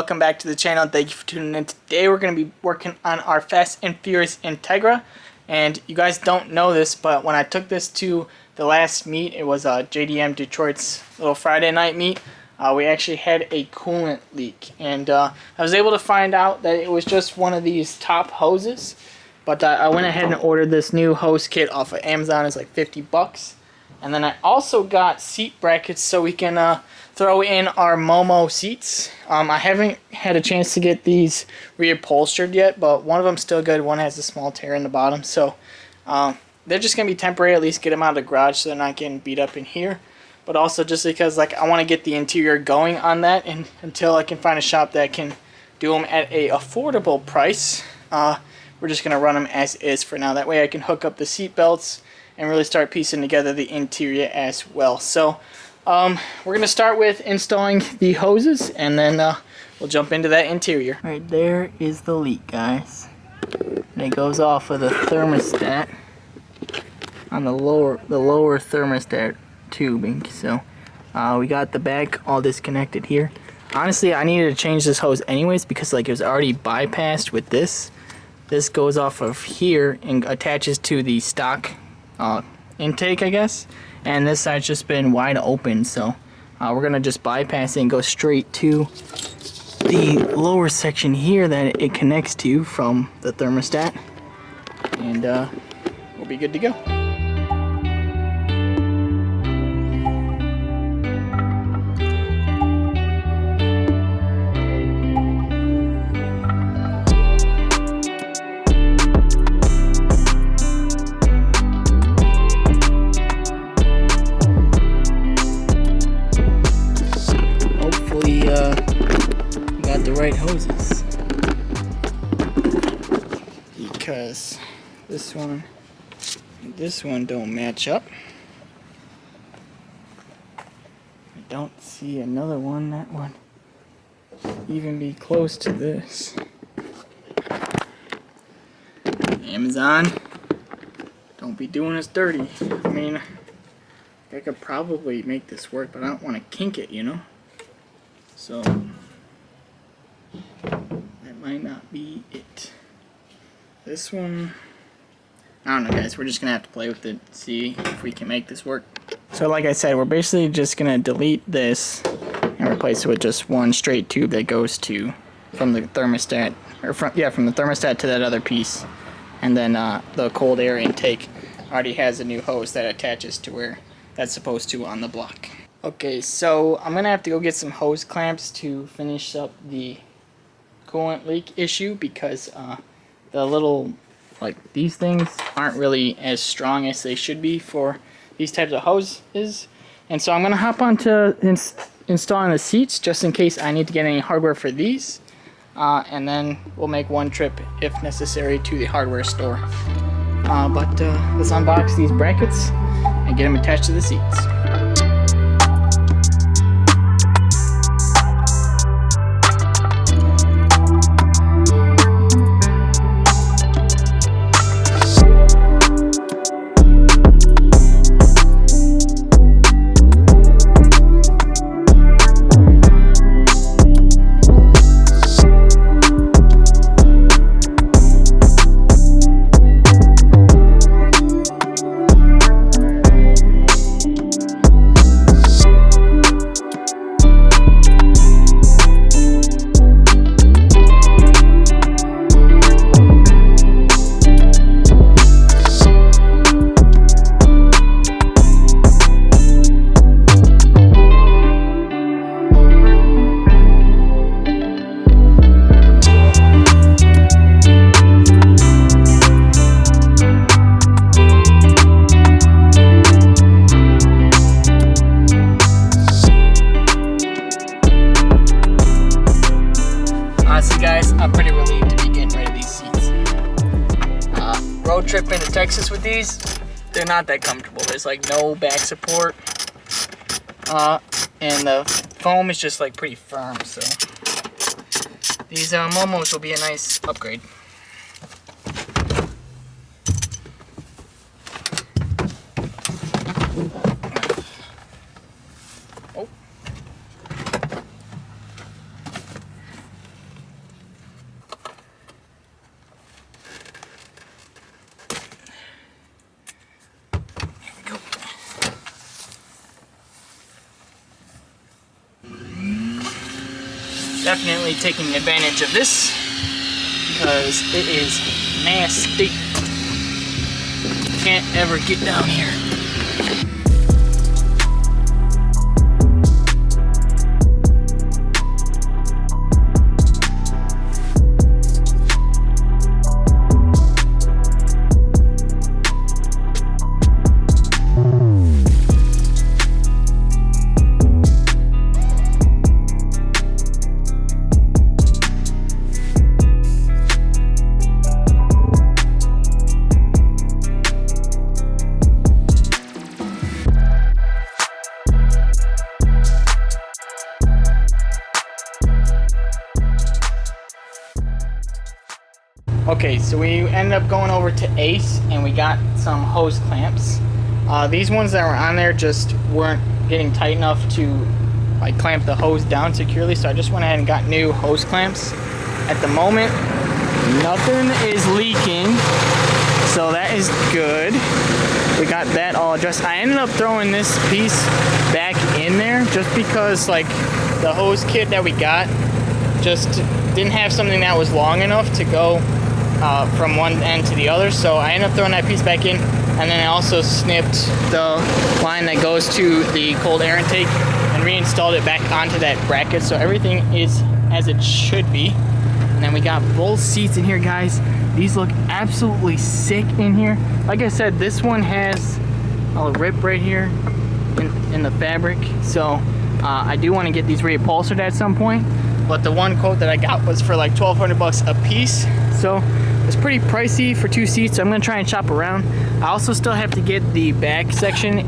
welcome back to the channel and thank you for tuning in. Today we're going to be working on our Fast and Furious Integra, and you guys don't know this, but when I took this to the last meet, it was JDM Detroit's little Friday night meet, we actually had a coolant leak, and I was able to find out that it was just one of these top hoses, but I went ahead and ordered this new hose kit off of Amazon. It's like 50 bucks. And then I also got seat brackets so we can throw in our Momo seats. I haven't had a chance to get these reupholstered yet, but one of them's still good. One has a small tear in the bottom, so they're just gonna be temporary. At least get them out of the garage so they're not getting beat up in here. But also just because I want to get the interior going on that, and until I can find a shop that can do them at a affordable price, we're just gonna run them as is for now. That way I can hook up the seat belts and really start piecing together the interior as well. So we're going to start with installing the hoses, and then we'll jump into that interior. Right there is the leak, guys. And it goes off of the thermostat on the lower thermostat tubing. So we got the back all disconnected here. Honestly, I needed to change this hose anyways because it was already bypassed with this. This goes off of here and attaches to the stock intake, I guess, and this side's just been wide open, so we're gonna just bypass it and go straight to the lower section here that it connects to from the thermostat, and we'll be good to go. Got the right hoses, because this one and this one don't match up. I don't see another one that would even be close to this. Amazon, don't be doing us dirty. I mean, I could probably make this work, but I don't want to kink it, you know? So that might not be it. This one, I don't know, guys. We're just gonna have to play with it, see if we can make this work. So like I said, we're basically just gonna delete this and replace it with just one straight tube that goes to from the thermostat, or from the thermostat to that other piece. And then the cold air intake already has a new hose that attaches to where that's supposed to on the block. Okay, so I'm gonna have to go get some hose clamps to finish up the coolant leak issue, because the little, these things aren't really as strong as they should be for these types of hoses. And so I'm gonna hop on to installing the seats just in case I need to get any hardware for these, and then we'll make one trip if necessary to the hardware store. But let's unbox these brackets and get them attached to the seats. Honestly, guys, I'm pretty relieved to be getting rid of these seats. Road trip into Texas with these, they're not that comfortable. There's no back support, and the foam is just pretty firm. So these Momos will be a nice upgrade. definitely taking advantage of this because it is nasty. Can't ever get down here. Okay, so we ended up going over to Ace and we got some hose clamps. These ones that were on there just weren't getting tight enough to like clamp the hose down securely, so I just went ahead and got new hose clamps. At the moment, nothing is leaking, so that is good. We got that all addressed. I ended up throwing this piece back in there just because like the hose kit that we got just didn't have something that was long enough to go from one end to the other, so I ended up throwing that piece back in, and then I also snipped the line that goes to the cold air intake and reinstalled it back onto that bracket, so everything is as it should be. And then we got both seats in here, guys. These look absolutely sick in here. Like I said, this one has a rip right here in the fabric, so I do want to get these reupholstered at some point, but the one quote that I got was for like $1,200 a piece, so it's pretty pricey for 2 seats, so I'm going to try and shop around. I also still have to get the back section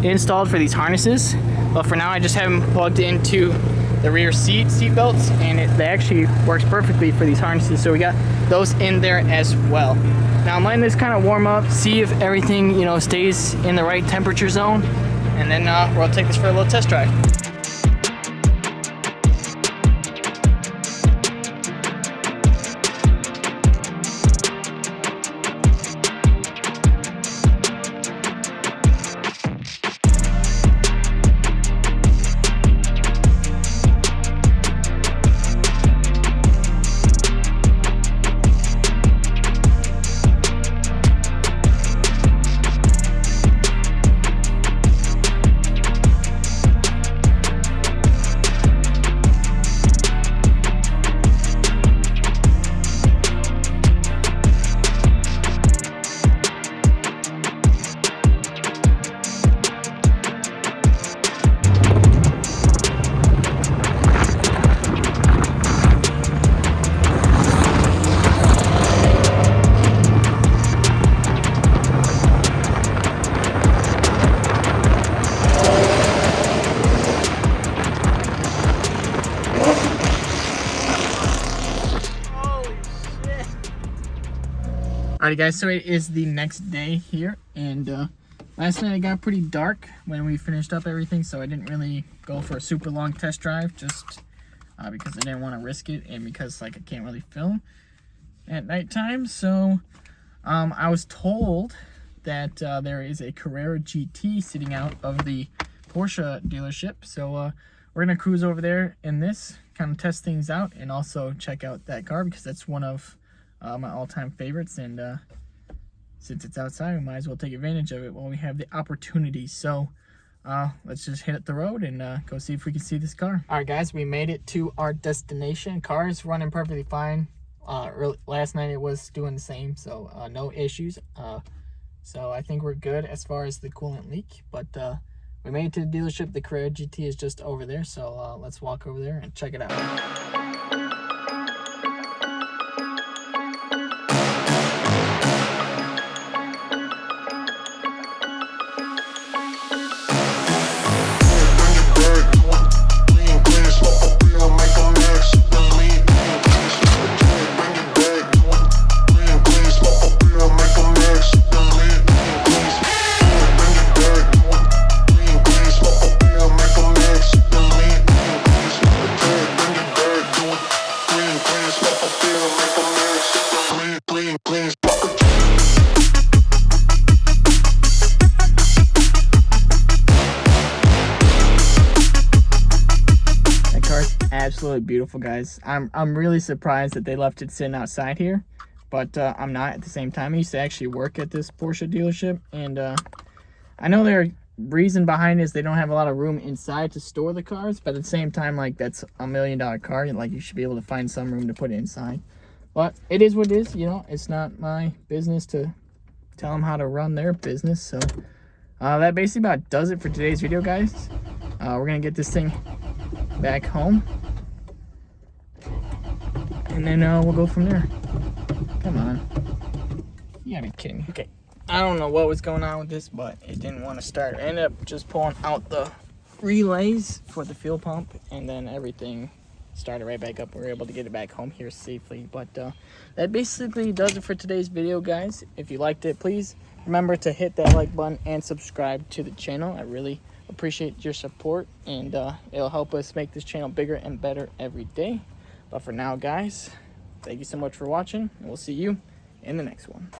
installed for these harnesses, but for now I just have them plugged into the rear seat belts, and they actually works perfectly for these harnesses, so we got those in there as well. Now I'm letting this kind of warm up, see if everything, you know, stays in the right temperature zone, and then we'll take this for a little test drive. Alrighty guys, so it is the next day here, and last night it got pretty dark when we finished up everything, so I didn't really go for a super long test drive, just because I didn't want to risk it, and because like I can't really film at nighttime. So I was told that there is a Carrera GT sitting out of the Porsche dealership, so we're gonna cruise over there in this, kind of test things out, and also check out that car because that's one of my all-time favorites, and since it's outside, we might as well take advantage of it while we have the opportunity. So let's just hit the road and go see if we can see this car. All right guys, we made it to our destination. Car is running perfectly fine. Last night it was doing the same, so no issues. So I think we're good as far as the coolant leak, but we made it to the dealership. The Carrera GT is just over there, so let's walk over there and check it out. absolutely beautiful, guys. I'm really surprised that they left it sitting outside here, but I'm not at the same time. I used to actually work at this Porsche dealership, and I know their reason behind it is they don't have a lot of room inside to store the cars, but at the same time, like, that's $1 million car, and like, you should be able to find some room to put it inside. But it is what it is, you know. It's not my business to tell them how to run their business. So that basically about does it for today's video, guys. We're gonna get this thing back home, and then we'll go from there. Come on, you gotta be kidding me. Okay, I don't know what was going on with this, but it didn't want to start. I ended up just pulling out the relays for the fuel pump, and then everything started right back up. We were able to get it back home here safely. But that basically does it for today's video, guys. If you liked it, please remember to hit that like button and subscribe to the channel. I really appreciate your support, and it'll help us make this channel bigger and better every day. But for now, guys, thank you so much for watching, and we'll see you in the next one.